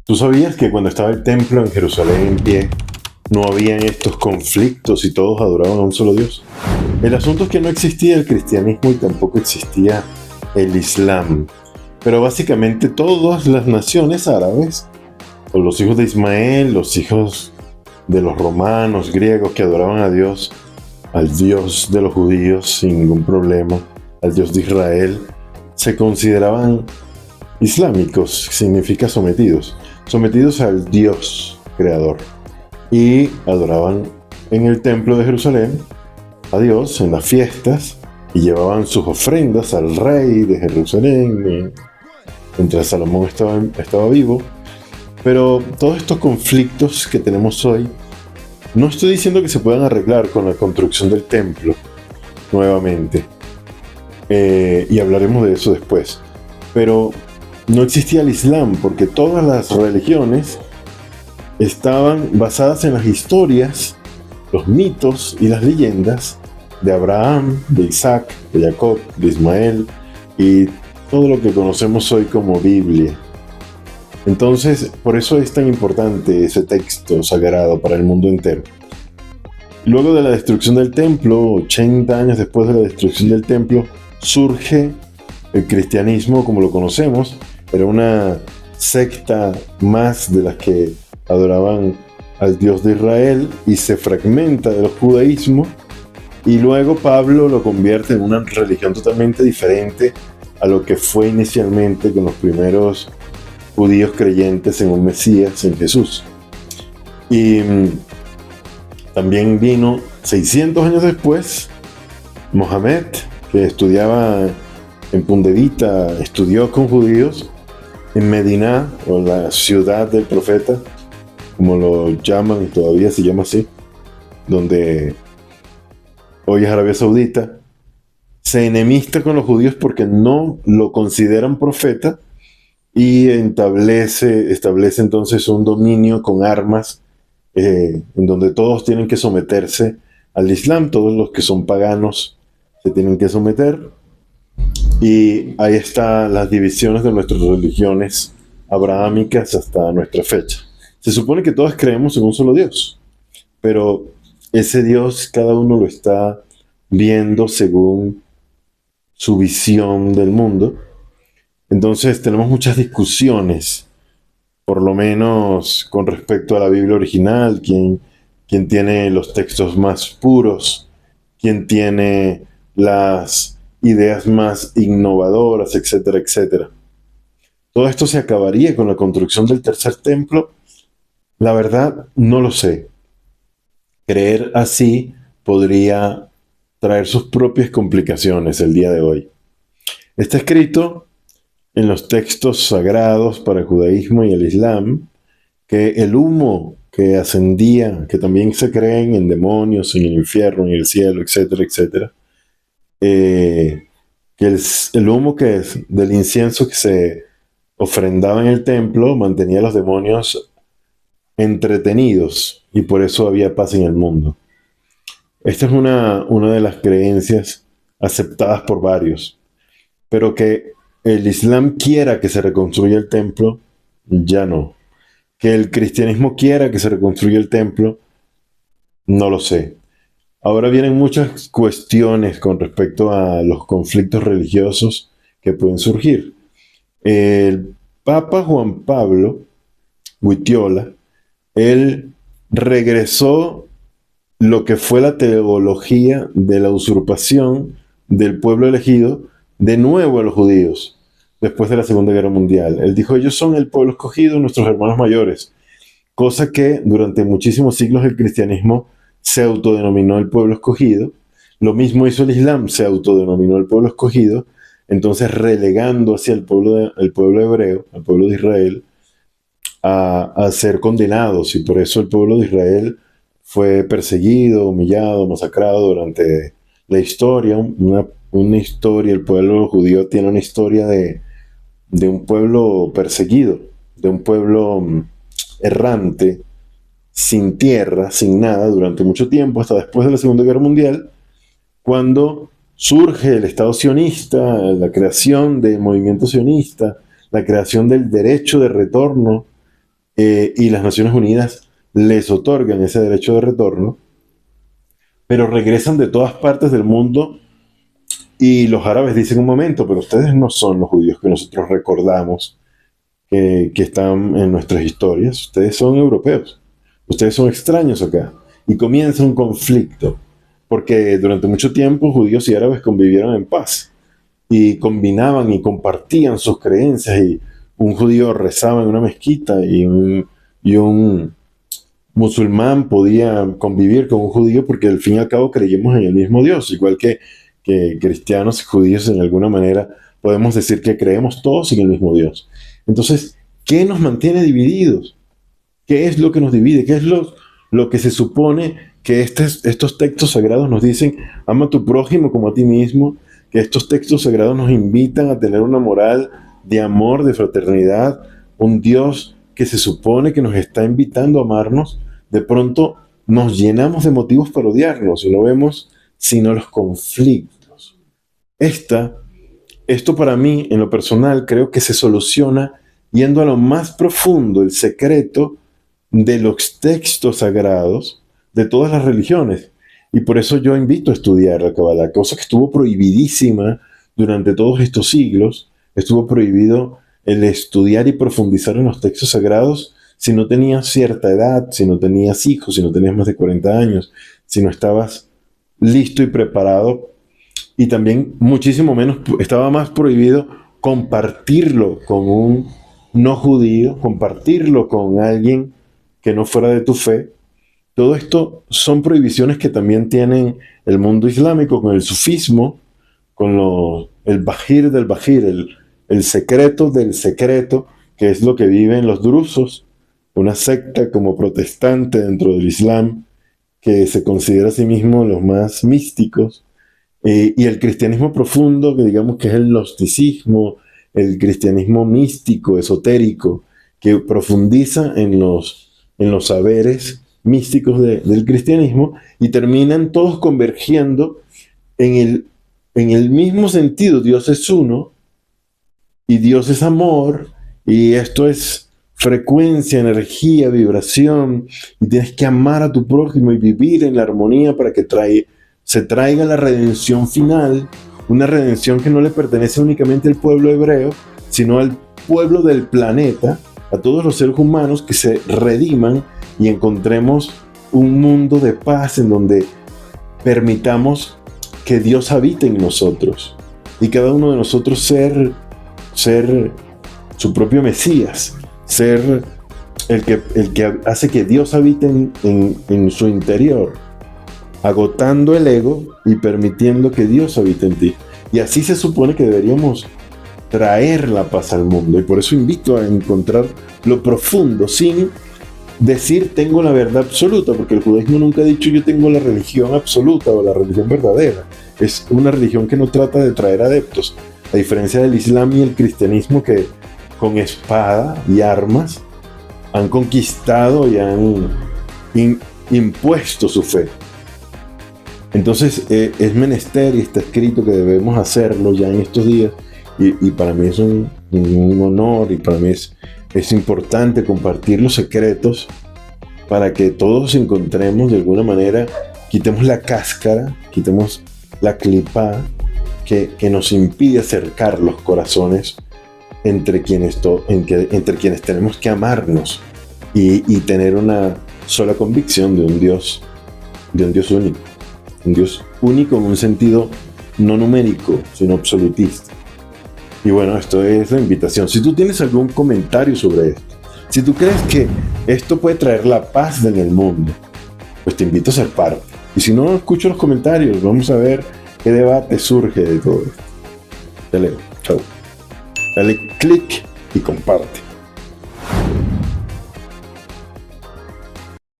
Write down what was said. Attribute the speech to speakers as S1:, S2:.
S1: ¿Tú sabías que cuando estaba el templo en Jerusalén en pie, no habían estos conflictos y todos adoraban a un solo Dios? El asunto es que no existía el cristianismo y tampoco existía el Islam. Pero básicamente todas las naciones árabes, o los hijos de Ismael, los hijos de los romanos, griegos que adoraban a Dios, al Dios de los judíos sin ningún problema, al Dios de Israel, se consideraban islámicos, significa sometidos al Dios creador. Y adoraban en el templo de Jerusalén a Dios en las fiestas y llevaban sus ofrendas al rey de Jerusalén mientras Salomón estaba vivo. Pero todos estos conflictos que tenemos hoy, no estoy diciendo que se puedan arreglar con la construcción del templo nuevamente, y hablaremos de eso después, pero no existía el Islam porque todas las religiones estaban basadas en las historias, los mitos y las leyendas de Abraham, de Isaac, de Jacob, de Ismael y todo lo que conocemos hoy como Biblia. Entonces, por eso es tan importante ese texto sagrado para el mundo entero. Luego de la destrucción del templo, 80 años después de la destrucción del templo, surge el cristianismo como lo conocemos. Era una secta más de las que adoraban al Dios de Israel y se fragmenta del judaísmo, y luego Pablo lo convierte en una religión totalmente diferente a lo que fue inicialmente con los primeros judíos creyentes en un Mesías, en Jesús. Y también vino 600 años después Mohammed, que estudiaba en Pundevita, estudió con judíos en Medina, o la ciudad del profeta, como lo llaman, todavía se llama así, donde hoy es Arabia Saudita. Se enemista con los judíos porque no lo consideran profeta y establece entonces un dominio con armas, en donde todos tienen que someterse al Islam, todos los que son paganos se tienen que someter. Y ahí están las divisiones de nuestras religiones abrahámicas hasta nuestra fecha. Se supone que todos creemos en un solo Dios, pero ese Dios cada uno lo está viendo según su visión del mundo. Entonces tenemos muchas discusiones, por lo menos con respecto a la Biblia original, quién tiene los textos más puros, quién tiene las ideas más innovadoras, etcétera, etcétera. ¿Todo esto se acabaría con la construcción del tercer templo? La verdad, no lo sé. Creer así podría traer sus propias complicaciones el día de hoy. Está escrito en los textos sagrados para el judaísmo y el islam que el humo que ascendía, que también se creen en demonios, en el infierno, en el cielo, etcétera, etcétera, que el humo del incienso que se ofrendaba en el templo mantenía a los demonios entretenidos y por eso había paz en el mundo. Esta es una de las creencias aceptadas por varios, pero que el Islam quiera que se reconstruya el templo, ya no. Que el cristianismo quiera que se reconstruya el templo, no lo sé. Ahora vienen muchas cuestiones con respecto a los conflictos religiosos que pueden surgir. El Papa Juan Pablo Wojtyła, él regresó lo que fue la teología de la usurpación del pueblo elegido de nuevo a los judíos después de la Segunda Guerra Mundial. Él dijo, ellos son el pueblo escogido, nuestros hermanos mayores, cosa que durante muchísimos siglos el cristianismo se autodenominó el pueblo escogido. Lo mismo hizo el Islam, se autodenominó el pueblo escogido, entonces relegando hacia el pueblo hebreo, al pueblo de Israel, a ser condenados, y por eso el pueblo de Israel fue perseguido, humillado, masacrado durante la historia. Una historia, el pueblo judío tiene una historia de un pueblo perseguido, de un pueblo errante, sin tierra, sin nada, durante mucho tiempo, hasta después de la Segunda Guerra Mundial, cuando surge el Estado sionista, la creación del movimiento sionista, la creación del derecho de retorno y las Naciones Unidas les otorgan ese derecho de retorno, pero regresan de todas partes del mundo y los árabes dicen: un momento, pero ustedes no son los judíos que nosotros recordamos que están en nuestras historias, ustedes son europeos, ustedes son extraños acá. Y comienza un conflicto, porque durante mucho tiempo judíos y árabes convivieron en paz y combinaban y compartían sus creencias, y un judío rezaba en una mezquita y un musulmán podía convivir con un judío, porque al fin y al cabo creíamos en el mismo Dios, igual que cristianos y judíos en alguna manera podemos decir que creemos todos en el mismo Dios. Entonces, ¿qué nos mantiene divididos? ¿Qué es lo que nos divide? ¿Qué es lo que se supone que estos textos sagrados nos dicen? Ama a tu prójimo como a ti mismo. Que estos textos sagrados nos invitan a tener una moral de amor, de fraternidad, un Dios que se supone que nos está invitando a amarnos. De pronto nos llenamos de motivos para odiarnos y no vemos sino los conflictos. Esto para mí, en lo personal, creo que se soluciona yendo a lo más profundo, el secreto de los textos sagrados de todas las religiones. Y por eso yo invito a estudiar la Kabbalah, cosa que estuvo prohibidísima durante todos estos siglos. Estuvo prohibido el estudiar y profundizar en los textos sagrados si no tenías cierta edad, si no tenías hijos, si no tenías más de 40 años, si no estabas listo y preparado. Y también muchísimo menos, estaba más prohibido compartirlo con un no judío, compartirlo con alguien que no fuera de tu fe. Todo esto son prohibiciones que también tienen el mundo islámico con el sufismo, con el bajir del bajir, el secreto del secreto, que es lo que viven los drusos, una secta como protestante dentro del Islam, que se considera a sí mismo los más místicos, y el cristianismo profundo, que digamos que es el gnosticismo, el cristianismo místico, esotérico, que profundiza en los saberes místicos del cristianismo, y terminan todos convergiendo en el mismo sentido. Dios es uno, y Dios es amor, y esto es frecuencia, energía, vibración, y tienes que amar a tu prójimo y vivir en la armonía para que se traiga la redención final, una redención que no le pertenece únicamente al pueblo hebreo, sino al pueblo del planeta, a todos los seres humanos que se rediman y encontremos un mundo de paz en donde permitamos que Dios habite en nosotros y cada uno de nosotros ser su propio Mesías, ser el que hace que Dios habite en su interior, agotando el ego y permitiendo que Dios habite en ti. Y así se supone que deberíamos traer la paz al mundo. Y por eso invito a encontrar lo profundo, sin decir tengo la verdad absoluta, porque el judaísmo nunca ha dicho yo tengo la religión absoluta o la religión verdadera. Es una religión que no trata de traer adeptos, a diferencia del Islam y el cristianismo, que con espada y armas han conquistado y han impuesto su fe. Entonces es menester, y está escrito que debemos hacerlo ya en estos días, y para mí es un honor, y para mí es importante compartir los secretos para que todos encontremos de alguna manera, quitemos la cáscara, quitemos la clipa que nos impide acercar los corazones entre quienes tenemos que amarnos y tener una sola convicción de un Dios único. Un Dios único en un sentido no numérico, sino absolutista. Y bueno, esto es la invitación. Si tú tienes algún comentario sobre esto, si tú crees que esto puede traer la paz en el mundo, pues te invito a ser parte. Y si no, escucho los comentarios, vamos a ver qué debate surge de todo esto. Te leo. Chao. Dale click y comparte.